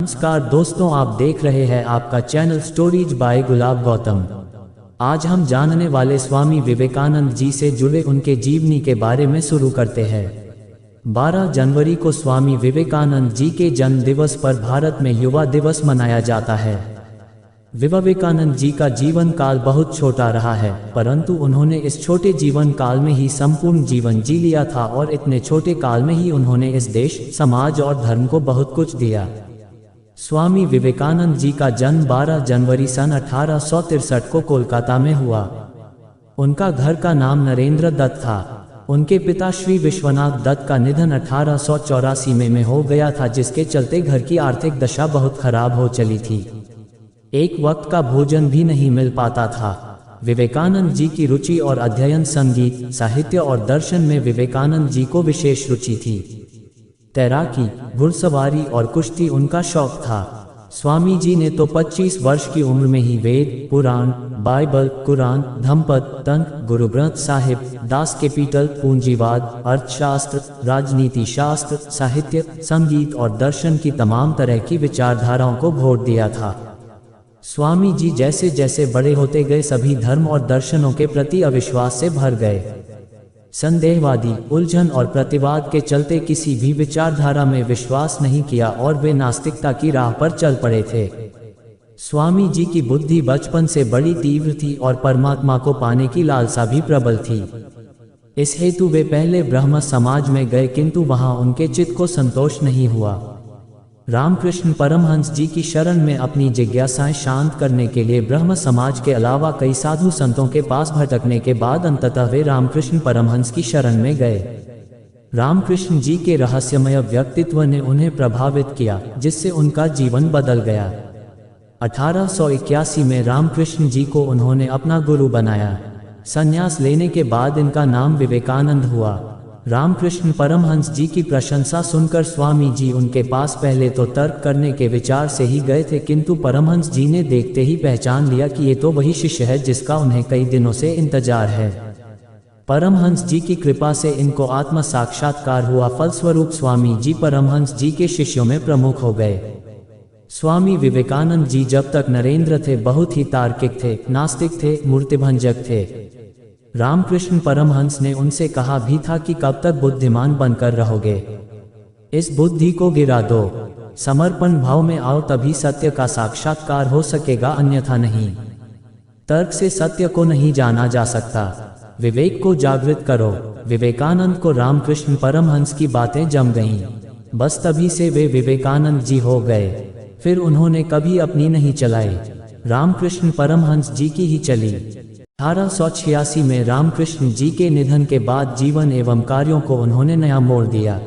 नमस्कार दोस्तों, आप देख रहे हैं आपका चैनल स्टोरीज बाय गुलाब गौतम। आज हम जानने वाले स्वामी विवेकानंद जी से जुड़े उनके जीवनी के बारे में शुरू करते हैं। 12 जनवरी को स्वामी विवेकानंद जी के जन्म दिवस पर भारत में युवा दिवस मनाया जाता है। विवेकानंद जी का जीवन काल बहुत छोटा रहा है, परंतु उन्होंने इस छोटे जीवन काल में ही संपूर्ण जीवन जी लिया था और इतने छोटे काल में ही उन्होंने इस देश, समाज और धर्म को बहुत कुछ दिया। स्वामी विवेकानंद जी का जन्म 12 जनवरी सन 1863 को कोलकाता में हुआ। उनका घर का नाम नरेंद्र दत्त था। उनके पिता श्री विश्वनाथ दत्त का निधन 1884 में हो गया था, जिसके चलते घर की आर्थिक दशा बहुत खराब हो चली थी। एक वक्त का भोजन भी नहीं मिल पाता था। विवेकानंद जी की रुचि और अध्ययन संगीत, साहित्य और दर्शन में विवेकानंद जी को विशेष रुचि थी। तैराकी, घुड़सवारी और कुश्ती उनका शौक था। स्वामी जी ने तो 25 वर्ष की उम्र में ही वेद, पुराण, बाइबल, कुरान, धम्मपद, तंत्र, गुरु ग्रंथ साहिब, दास कैपिटल, पूंजीवाद, अर्थशास्त्र, राजनीति शास्त्र, साहित्य, संगीत और दर्शन की तमाम तरह की विचारधाराओं को भोट दिया था। स्वामी जी जैसे जैसे बड़े होते गए, सभी धर्म और दर्शनों के प्रति अविश्वास से भर गए। संदेहवादी, उलझन और प्रतिवाद के चलते किसी भी विचारधारा में विश्वास नहीं किया और वे नास्तिकता की राह पर चल पड़े थे। स्वामी जी की बुद्धि बचपन से बड़ी तीव्र थी और परमात्मा को पाने की लालसा भी प्रबल थी। इस हेतु वे पहले ब्रह्म समाज में गए, किंतु वहां उनके चित्त को संतोष नहीं हुआ। रामकृष्ण परमहंस जी की शरण में अपनी जिज्ञासाएं शांत करने के लिए ब्रह्म समाज के अलावा कई साधु संतों के पास भटकने के बाद अंततः वे रामकृष्ण परमहंस की शरण में गए। रामकृष्ण जी के रहस्यमय व्यक्तित्व ने उन्हें प्रभावित किया, जिससे उनका जीवन बदल गया। 1881 में रामकृष्ण जी को उन्होंने अपना गुरु बनाया। संन्यास लेने के बाद इनका नाम विवेकानंद हुआ। रामकृष्ण परमहंस जी की प्रशंसा सुनकर स्वामी जी उनके पास पहले तो तर्क करने के विचार से ही गए थे, किंतु परमहंस जी ने देखते ही पहचान लिया कि ये तो वही शिष्य है जिसका उन्हें कई दिनों से इंतजार है। परमहंस जी की कृपा से इनको आत्म साक्षात्कार हुआ। फलस्वरूप स्वामी जी परमहंस जी के शिष्यों में प्रमुख हो गए। स्वामी विवेकानंद जी जब तक नरेंद्र थे बहुत ही तार्किक थे, नास्तिक थे, मूर्तिभंजक थे। रामकृष्ण परमहंस ने उनसे कहा भी था कि कब तक बुद्धिमान बनकर रहोगे, इस बुद्धि को गिरा दो, समर्पण भाव में आओ, तभी सत्य का साक्षात्कार हो सकेगा, अन्यथा नहीं। तर्क से सत्य को नहीं जाना जा सकता, विवेक को जागृत करो। विवेकानंद को रामकृष्ण परमहंस की बातें जम गईं। बस तभी से वे विवेकानंद जी हो गए। फिर उन्होंने कभी अपनी नहीं चलाई, रामकृष्ण परमहंस जी की ही चली। 1886 में रामकृष्ण जी के निधन के बाद जीवन एवं कार्यों को उन्होंने नया मोड़ दिया।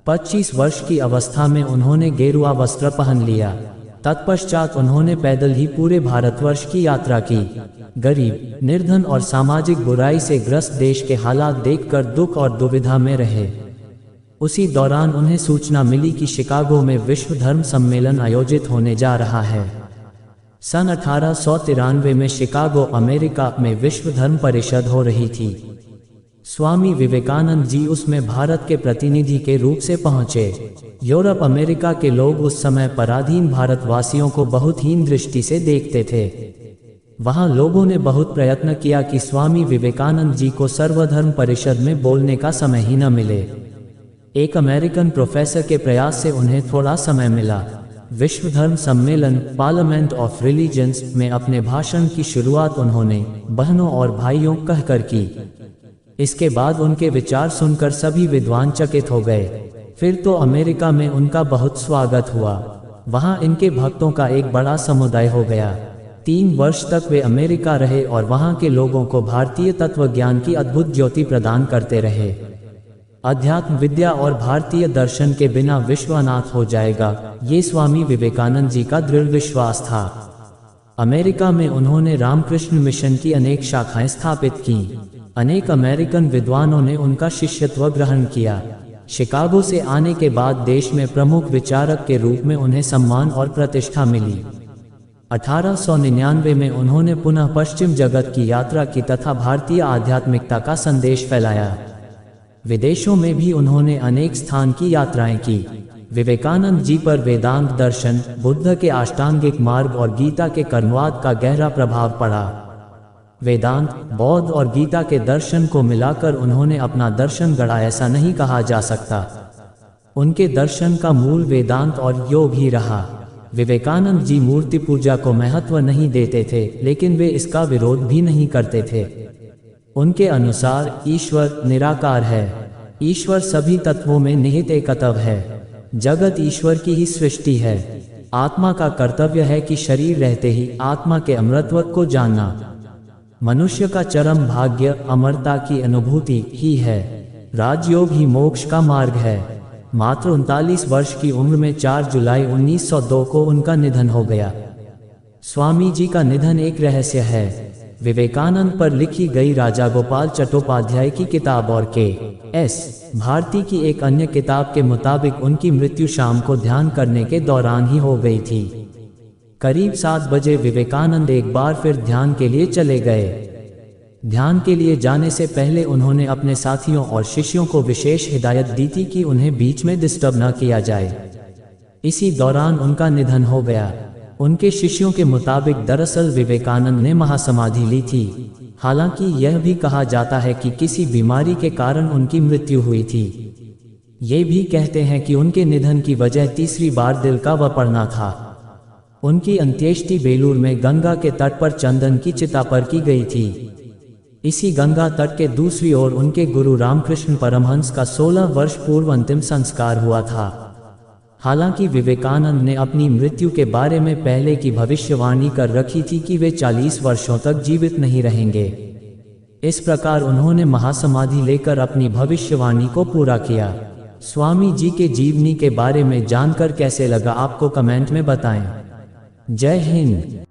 25 वर्ष की अवस्था में उन्होंने गेरुआ वस्त्र पहन लिया। तत्पश्चात उन्होंने पैदल ही पूरे भारतवर्ष की यात्रा की। गरीब, निर्धन और सामाजिक बुराई से ग्रस्त देश के हालात देखकर दुख और दुविधा में रहे। उसी दौरान उन्हें सूचना मिली कि शिकागो में विश्व धर्म सम्मेलन आयोजित होने जा रहा है। सन 1893 में शिकागो, अमेरिका में विश्व धर्म परिषद हो रही थी। स्वामी विवेकानंद जी उसमें भारत के प्रतिनिधि के रूप से पहुंचे। यूरोप, अमेरिका के लोग उस समय पराधीन भारतवासियों को बहुत हीन दृष्टि से देखते थे। वहां लोगों ने बहुत प्रयत्न किया कि स्वामी विवेकानंद जी को सर्वधर्म परिषद में बोलने का समय ही न मिले। एक अमेरिकन प्रोफेसर के प्रयास से उन्हें थोड़ा समय मिला। विश्व धर्म सम्मेलन, पार्लियामेंट ऑफ रिलीजन्स में अपने भाषण की शुरुआत उन्होंने बहनों और भाइयों कहकर की। इसके बाद उनके विचार सुनकर सभी विद्वान चकित हो गए। फिर तो अमेरिका में उनका बहुत स्वागत हुआ। वहां इनके भक्तों का एक बड़ा समुदाय हो गया। 3 वर्ष तक वे अमेरिका रहे और वहां के लोगों को भारतीय तत्व ज्ञान की अद्भुत ज्योति प्रदान करते रहे। अध्यात्म विद्या और भारतीय दर्शन के बिना विश्व अनाथ हो जाएगा, ये स्वामी विवेकानंद जी का दृढ़ विश्वास था। अमेरिका में उन्होंने रामकृष्ण मिशन की अनेक शाखाएं स्थापित की। अनेक अमेरिकन विद्वानों ने उनका शिष्यत्व ग्रहण किया। शिकागो से आने के बाद देश में प्रमुख विचारक के रूप में उन्हें सम्मान और प्रतिष्ठा मिली। 1899 में उन्होंने पुनः पश्चिम जगत की यात्रा की तथा भारतीय आध्यात्मिकता का संदेश फैलाया। विदेशों में भी उन्होंने अनेक स्थान की यात्राएं की। विवेकानंद जी पर वेदांत दर्शन, बुद्ध के अष्टांगिक मार्ग और गीता के कर्मवाद का गहरा प्रभाव पड़ा। वेदांत, बौद्ध और गीता के दर्शन को मिलाकर उन्होंने अपना दर्शन गढ़ा, ऐसा नहीं कहा जा सकता। उनके दर्शन का मूल वेदांत और योग ही रहा। विवेकानंद जी मूर्ति पूजा को महत्व नहीं देते थे, लेकिन वे इसका विरोध भी नहीं करते थे। उनके अनुसार ईश्वर निराकार है। ईश्वर सभी तत्वों में निहित एक तत्व है। जगत ईश्वर की ही सृष्टि है। आत्मा का कर्तव्य है कि शरीर रहते ही आत्मा के अमरत्व को जानना। मनुष्य का चरम भाग्य अमरता की अनुभूति ही है। राजयोग ही मोक्ष का मार्ग है। मात्र 39 वर्ष की उम्र में 4 जुलाई 1902 को उनका निधन हो गया। स्वामी जी का निधन एक रहस्य है। विवेकानंद पर लिखी गई राजा गोपाल चट्टोपाध्याय की किताब और के.एस. भारती की एक अन्य किताब के मुताबिक उनकी मृत्यु शाम को ध्यान करने के दौरान ही हो गई थी। करीब 7 बजे विवेकानंद एक बार फिर ध्यान के लिए चले गए। ध्यान के लिए जाने से पहले उन्होंने अपने साथियों और शिष्यों को विशेष हिदायत दी थी कि उन्हें बीच में डिस्टर्ब न किया जाए। इसी दौरान उनका निधन हो गया। उनके शिष्यों के मुताबिक दरअसल विवेकानंद ने महासमाधि ली थी। हालांकि यह भी कहा जाता है कि किसी बीमारी के कारण उनकी मृत्यु हुई थी। ये भी कहते हैं कि उनके निधन की वजह तीसरी बार दिल का पड़ना था। उनकी अंत्येष्टि बेलूर में गंगा के तट पर चंदन की चिता पर की गई थी। इसी गंगा तट के दूसरी ओर उनके गुरु रामकृष्ण परमहंस का 16 वर्ष पूर्व अंतिम संस्कार हुआ था। हालांकि विवेकानंद ने अपनी मृत्यु के बारे में पहले की भविष्यवाणी कर रखी थी कि वे 40 वर्षों तक जीवित नहीं रहेंगे। इस प्रकार उन्होंने महासमाधि लेकर अपनी भविष्यवाणी को पूरा किया। स्वामी जी के जीवनी के बारे में जानकर कैसे लगा आपको कमेंट में बताएं। जय हिंद।